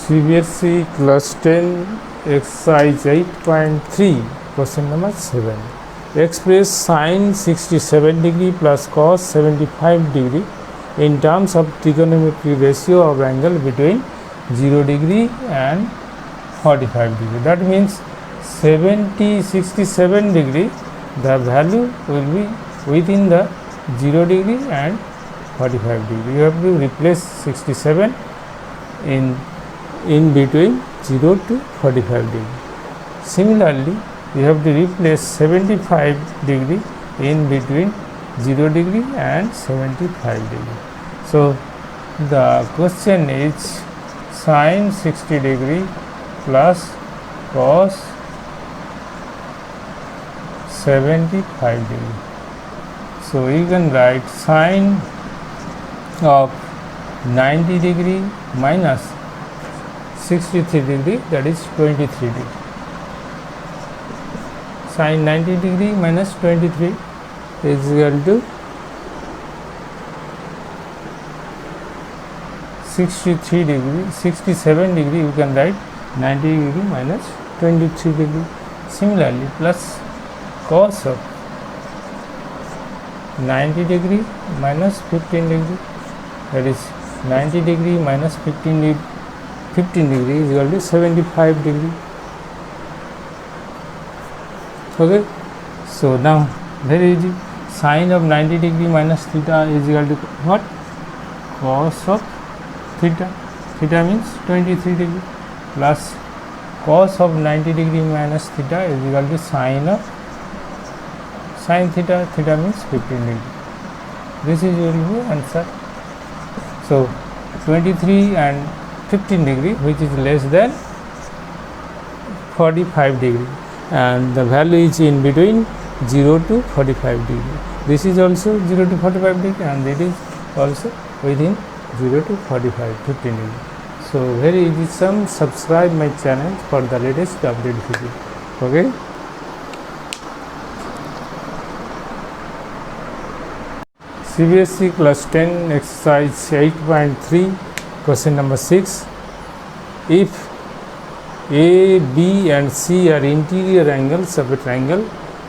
CBSE class 10 exercise 8.3 question number 7. Express sin 67 degree plus cos 75 degree in terms of trigonometric ratio of angle between 0 degree and 45 degree. That means 67 degree, the value will be within the 0 degree and 45 degree. You have to replace 67 in between 0 to 45 degree. Similarly, you have to replace 75 degree in between 0 degree and 75 degree. So the question is sin 60 degree plus cos 75 degree. So you can write sin of 90 degree minus 63 degree, that is 23 degree. Sin 90 degree minus 23 is equal to 63 degree, 67 degree. You can write 90 degree minus 23 degree. Similarly, plus cos of 90 degree minus 15 degree, that is 90 degree minus 15 degree is equal to 75 degree. Okay, so now very easy. Sin of 90 degree minus theta is equal to what? Cos of theta. Theta means 23 degree plus cos of 90 degree minus theta is equal to sin of sin theta. Theta means 15 degree. This is your answer. So 23 and 15 degree, which is less than 45 degree, and the value is in between 0 to 45 degree. This is also 0 to 45 degree, and it is also within 0 to 45 15 degree. So very easy sum. Subscribe my channel for the latest update video. Okay. CBSE class 10 exercise 8.3 question number 6. If A, B and C are interior angles of a triangle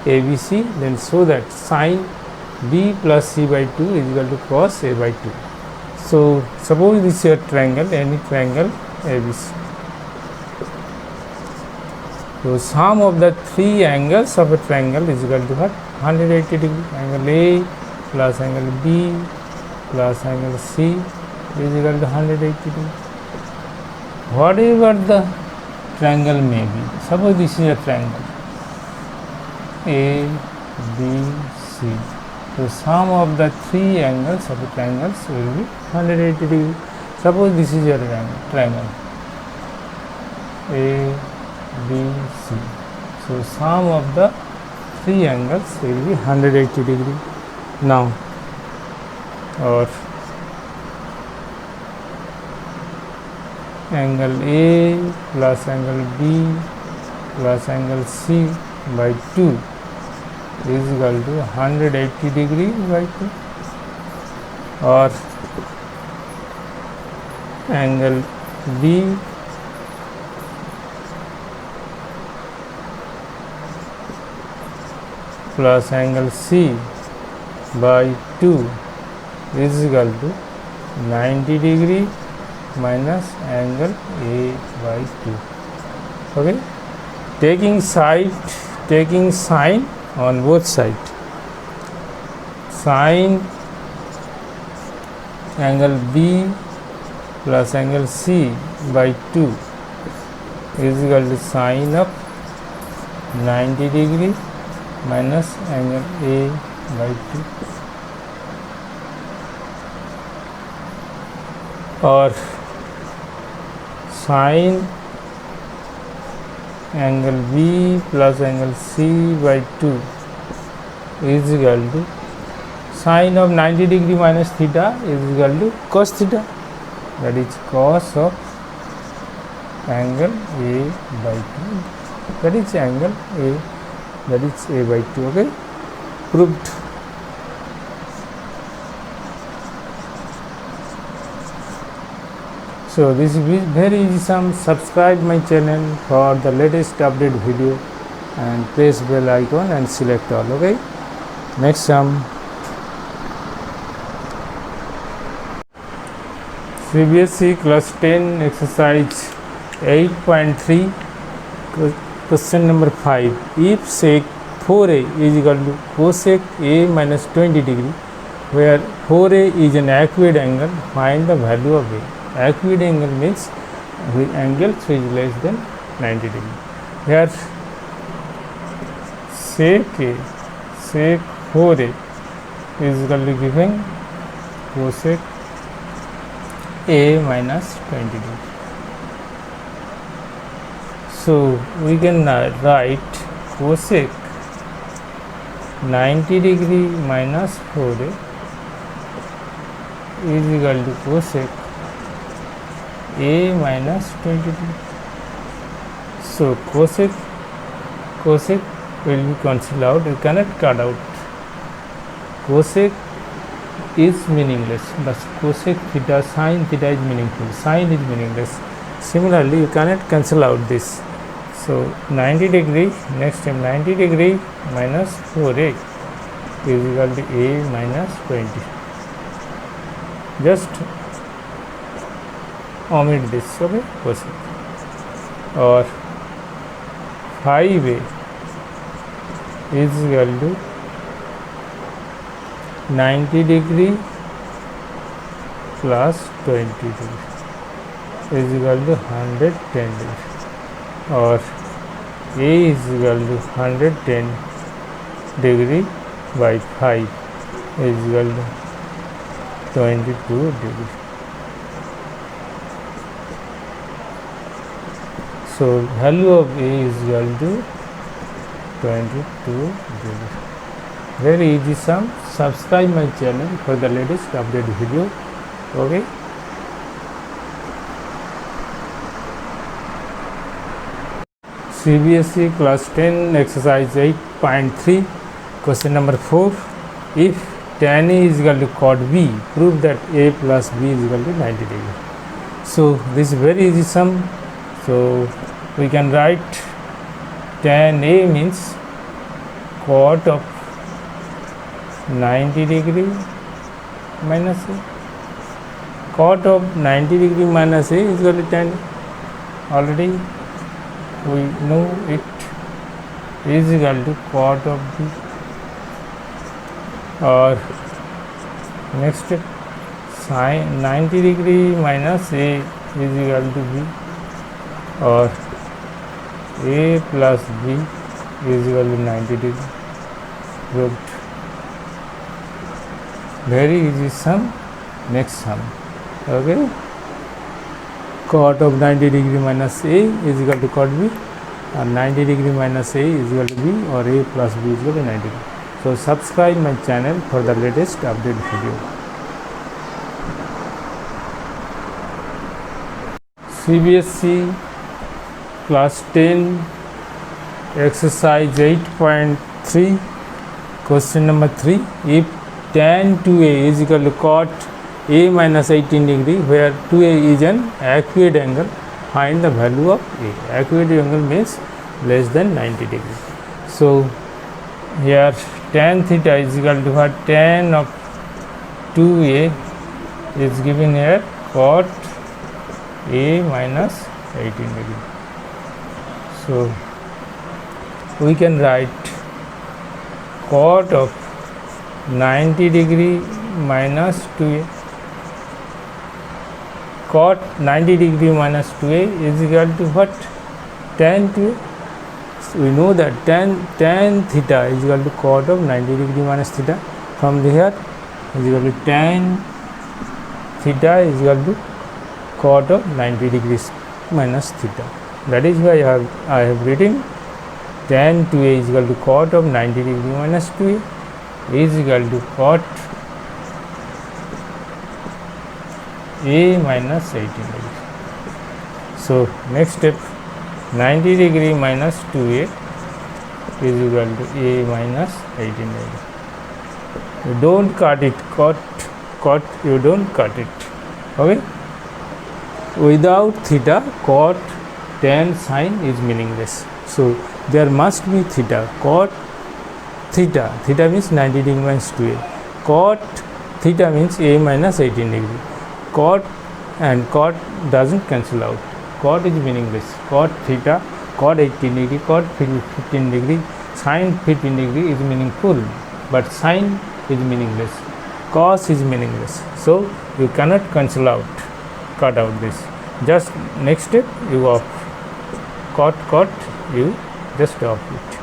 ABC, then show that sin B plus C by 2 is equal to cos A by 2. So suppose this is a triangle, any triangle ABC. So sum of the three angles of a triangle is equal to what? 180 degree. Angle A plus angle B plus angle C is equal to 180 degree. Whatever the triangle may be, suppose this is a triangle A, B, C. So sum of the three angles of the triangles will be 180 degree. Suppose this is a triangle A, B, C. So sum of the three angles will be 180 degree. Now, or angle A plus angle B plus angle C by 2 is equal to 180 degree by 2, or angle B plus angle C by 2 is equal to 90 degree minus angle A by 2. Okay, taking sign on both sides. Sin angle B plus angle C by 2 is equal to sin of 90 degree minus angle A by 2, or sin angle B plus angle C by 2 is equal to sin of 90 degree minus theta is equal to cos theta, that is cos of angle A by 2, that is angle A, that is A by 2. Okay, proved. So this is very easy sum. Subscribe my channel for the latest update video and press bell icon and select all. Okay, next sum. CBSE class 10 exercise 8.3 question number 5. If sec 4a is equal to cosec a minus 20 degree, where 4a is an acute angle, find the value of a. Acute angle means the angle which is less than 90 degree. Here sec 4a is equal to giving cosec a minus 20 degree. So we can write cosec 90 degree minus 4a is equal to cosec a minus 20 degree. So cosec will be cancelled out. You cannot cut out. Cosec is meaningless, but cosec theta, sin theta is meaningful. Sin is meaningless. Similarly, you cannot cancel out this. So 90 degree, next time 90 degree minus 4a is equal to a minus 20. Just omit this, okay, cosec. Or 5a is equal to 90 degree plus 20 degree is equal to 110 degree, or a is equal to 110 degree by 5 is equal to 22 degree. So value of a is equal to 22 degree. Very easy sum. Subscribe my channel for the latest update video. Okay. CBSE class 10 exercise 8.3 question number 4. If tan A is equal to cot B, prove that A plus B is equal to 90 degree. So this is very easy sum. So we can write tan A means cot of 90 degree minus a. Cot of 90 degree minus a is equal to tan. Already we know it is equal to cot of b. Or next sin 90 degree minus a is equal to b, or a plus b is equal to 90 degree. Good. Very easy sum. Next sum. Okay. Cot of 90 degree minus a is equal to cot b, and 90 degree minus a is equal to b, or a plus b is equal to 90 degree. So subscribe my channel for the latest update video. CBSE class 10 exercise 8.3 question number 3. If tan 2a is equal to cot a minus 18 degree, where 2a is an acute angle, find the value of a. Acute angle means less than 90 degree. So here tan theta is equal to what? Tan of 2a is given here cot a minus 18 degree. So we can write cot of 90 degree minus 2a. Cot 90 degree minus 2a is equal to what? Tan 2a. So we know that tan theta is equal to cot of 90 degree minus theta. From here is equal to tan theta is equal to cot of 90 degrees minus theta. That is why I have written tan 2a is equal to cot of 90 degree minus 2a is equal to cot a minus 18 degree. So next step, 90 degree minus 2a is equal to a minus 18 degree. You don't cut it, cot you don't cut it. Okay, without theta cot tan sin is meaningless. So there must be theta. Cot theta means 90 degree minus 2a. Cot theta means a minus 18 degree. Cot and cot doesn't cancel out. Cot is meaningless. Cot theta, cot 18 degree, cot 15 degree, sin 15 degree is meaningful, but sin is meaningless. Cos is meaningless. So you cannot cancel out, cut out this. Just next step you off. Cot you just off it.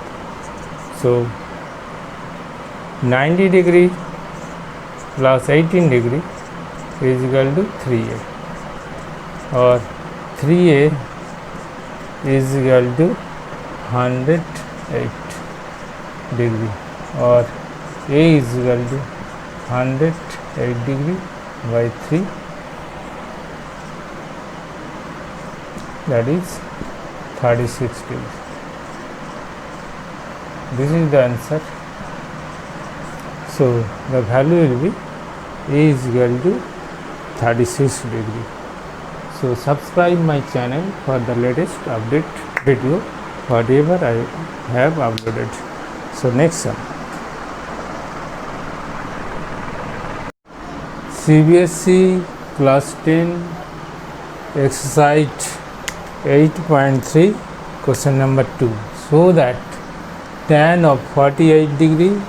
So 90 degree plus 18 degree is equal to 3a, or 3a is equal to 108 degree, or a is equal to 108 degree by 3, that is 36 degree. This is the answer. So the value will be a is equal to 36 degree. So subscribe my channel for the latest update video whatever I have uploaded. So next one, CBSE class 10 exercise 8.3 question number 2. So that tan of 48 degree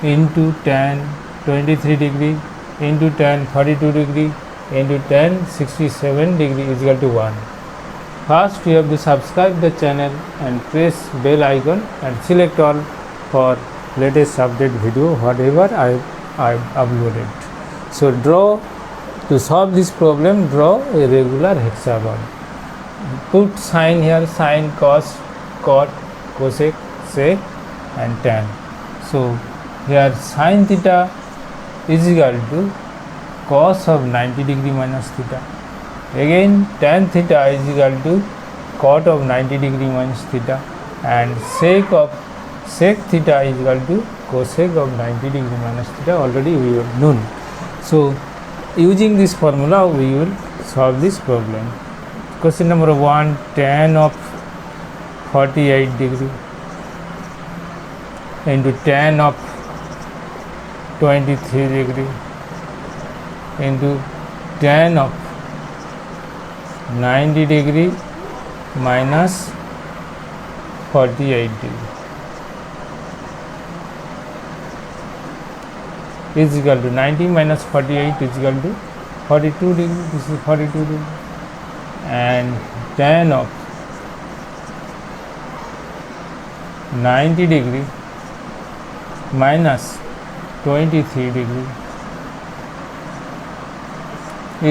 into tan 23 degree into tan 42 degree into tan 67 degree is equal to 1. First you have to subscribe the channel and press bell icon and select all for latest update video whatever I uploaded. So to solve this problem, draw a regular hexagon. Put sign here, sin, cos, cot, cosec, sec and tan. So here sin theta is equal to cos of 90 degree minus theta. Again tan theta is equal to cot of 90 degree minus theta, and sec theta is equal to cosec of 90 degree minus theta. Already we have known. So using this formula we will solve this problem. Question number 1, tan of 48 degree into tan of 23 degree into tan of 90 degree minus 48 degree is equal to 90 minus 48 is equal to 42 degree. This is 42 degree, and tan of 90 degree minus 23 degree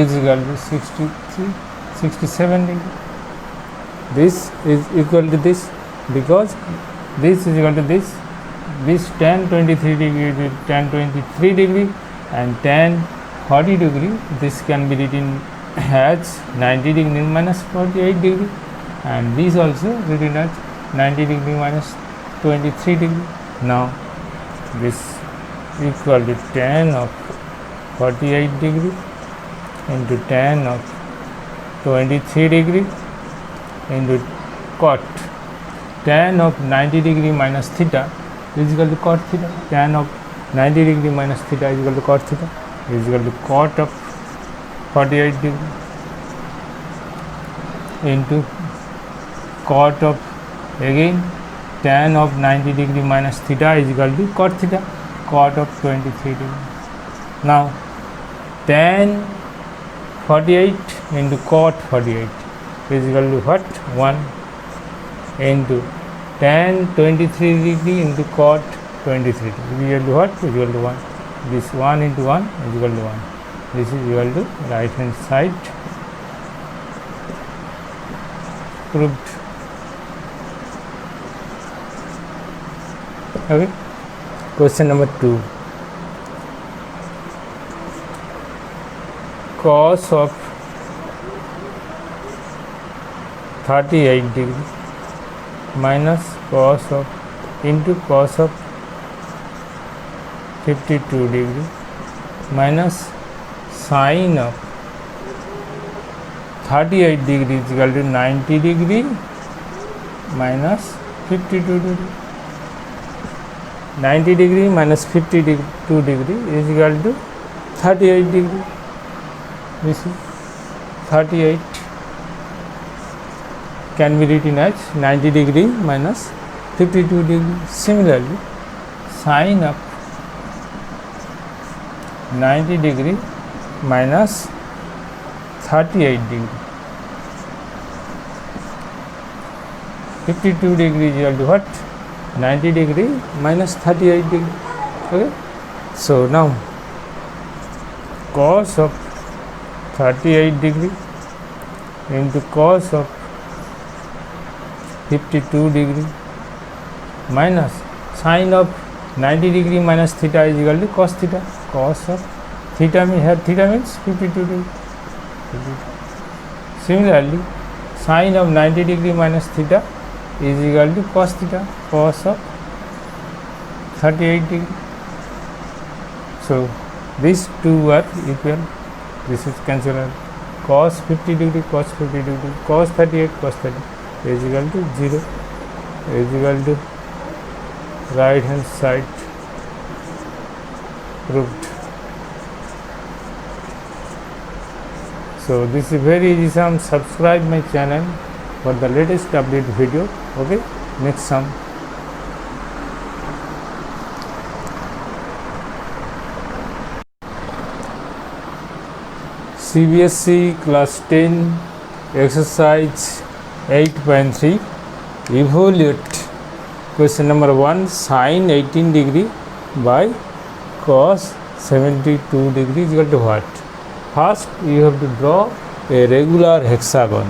is equal to 67 degree. This is equal to this because this is equal to this. This tan 23 degree is tan 23 degree, and tan 40 degree this can be written as 90 degree minus 48 degree, and this also written as 90 degree minus 23 degree. Now this equal to tan of 48 degree into tan of 23 degree into cot tan of 90 degree minus theta is equal to cot theta. Tan of 90 degree minus theta is equal to cot theta is equal to cot of 48 degree into cot of again tan of 90 degree minus theta is equal to cot theta, cot of 23 degree. Now tan 48 into cot 48 is equal to what? 1 into tan 23 degree into cot 23 degree is equal to what? Is equal to 1. This 1 into 1 is equal to 1. This is equal to right hand side. Proved. Okay. Question number 2. Cos of 38 degree minus cos of into cos of 52 degree minus sine of 38 degree is equal to 90 degree minus 52 degree. 90 degree minus 52 degree is equal to 38 degree. This is 38 can be written as 90 degree minus 52 degree. Similarly, sine of 90 degree minus 38 degree. 52 degree is equal to what? 90 degree minus 38 degree. Okay. So now cos of 38 degree into cos of 52 degree minus sine of 90 degree minus theta is equal to cos theta. Cos of theta means here theta means 52 degree. Similarly, sine of 90 degree minus theta is equal to cos theta. Cos of 38 degree. So these two are equal. This is cancelled. Cos 50 degree, cos 50 degree, cos 38, cos 30 is equal to 0, is equal to right hand side proved. So this is very easy sum. Subscribe my channel for the latest update video. Okay, next sum. CBSE class 10 exercise 8.3 evaluate question number 1 sine 18 degree by cos 72 degree is equal to what? First you have to draw a regular hexagon.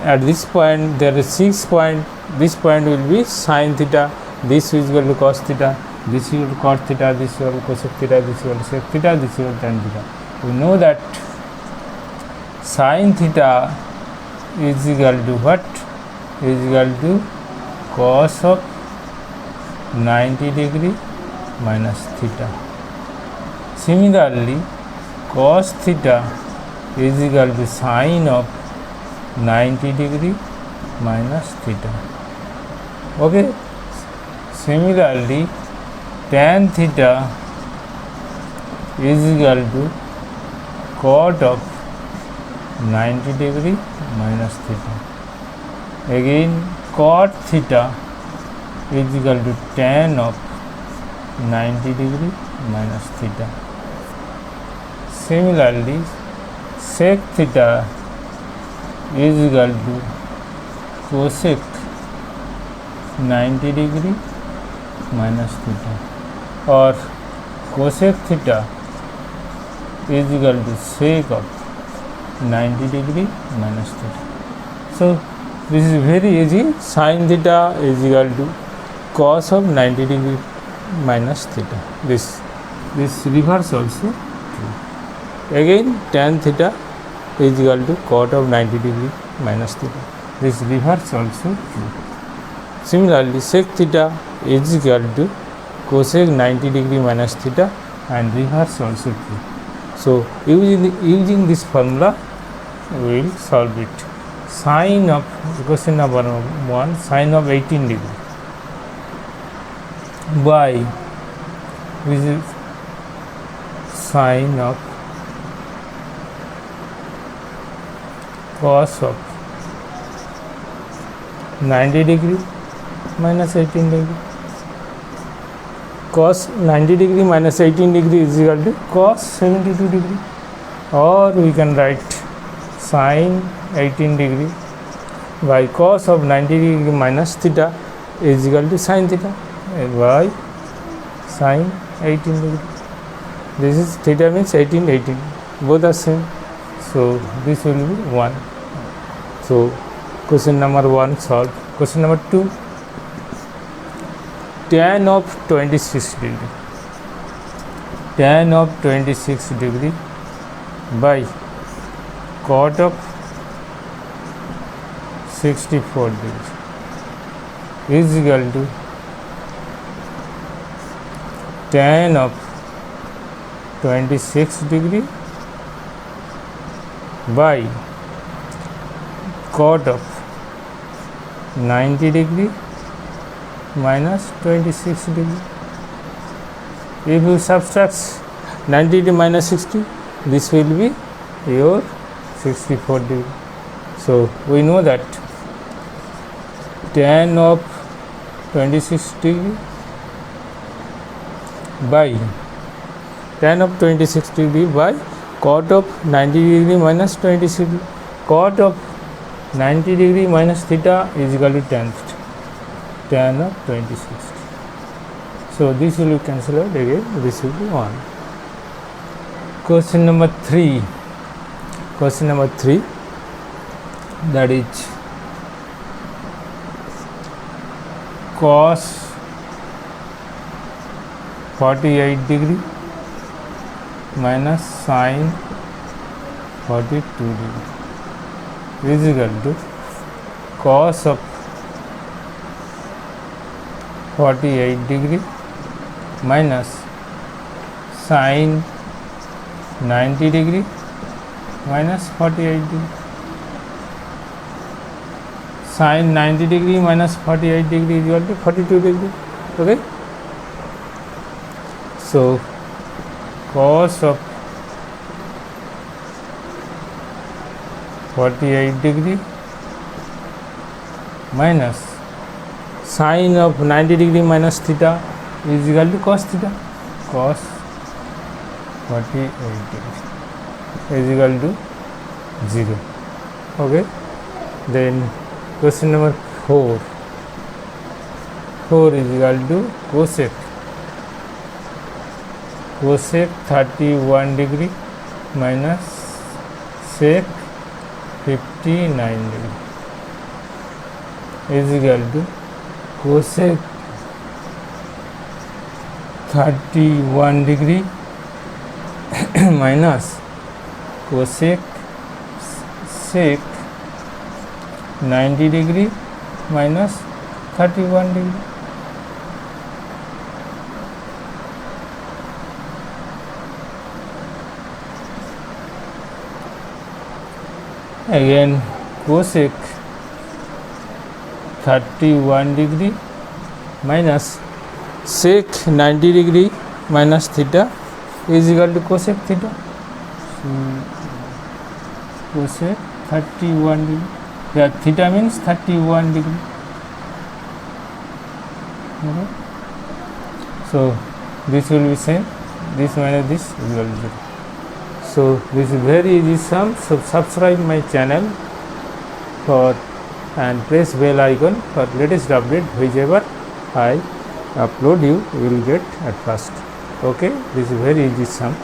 At this point there is 6 point. This point will be sine theta, this is equal to cos theta, this is equal to cot theta, this is equal to cosec theta, this is equal to sec theta, this is equal to tan theta. We know that sine theta is equal to what? Is equal to cos of 90 degree minus theta. Similarly, cos theta is equal to sine of 90 degree minus theta. Okay. Similarly, tan theta is equal to cot of 90 degree minus theta. Again, cot theta is equal to tan of 90 degree minus theta. Similarly, sec theta is equal to cosec 90 degree minus theta, or cosec theta is equal to sec of 90 degree minus theta. So this is very easy. Sin theta is equal to cos of 90 degree minus theta. This reverse also true. Again, tan theta is equal to cot of 90 degree minus theta. This reverse also true. Similarly, sec theta is equal to cosec 90 degree minus theta, and reverse also true. So using this formula we will solve it. Sine of question number 1 sine of 18 degree by which is sine of cos of 90 degree minus 18 degree. Cos 90 degree minus 18 degree is equal to cos 72 degree, or we can write sine 18 degree by cos of 90 degree minus theta is equal to sin theta by sine 18 degree. This is theta means 18, 18, both are same. So this will be 1. So question number 1 solved. Question number 2, tan of 26 degree. Tan of 26 degree by cot of 64 degree is equal to tan of 26 degree by cot of 90 degree minus 26 degree. If you subtract 90 degree minus 60, this will be your 64 degree. So we know that tan of 26 degree by tan of 26 degree by cot of 90 degree minus 26 degree. Cot of 90 degree minus theta is equal to tan of 26. So this will be cancelled out again, this will be 1. Question number 3, that is cos 48 degree minus sin 42 degree is equal to cos of 48 degree minus sin 90 degree minus 48 degree. Sin 90 degree minus 48 degree is equal to 42 degree. Okay. So cos of 48 degree minus sin of 90 degree minus theta is equal to cos theta. Cos 48 degree is equal to 0. Okay. Then question number 4 is equal to cosec 31 degree minus sec 59 degree is equal to cosec 31 degree minus cosec sec 90 degree minus 31 degree. Again cosec 31 degree minus sec 90 degree minus theta is equal to cosec theta. Cosec 31 degree. Yeah, theta means 31 degree. Okay. So this will be same. This minus this is equal to 0. So this is very easy sum. So subscribe my channel for and press bell icon for latest update. Whichever I upload, you will get at first. Okay, this is very easy sum.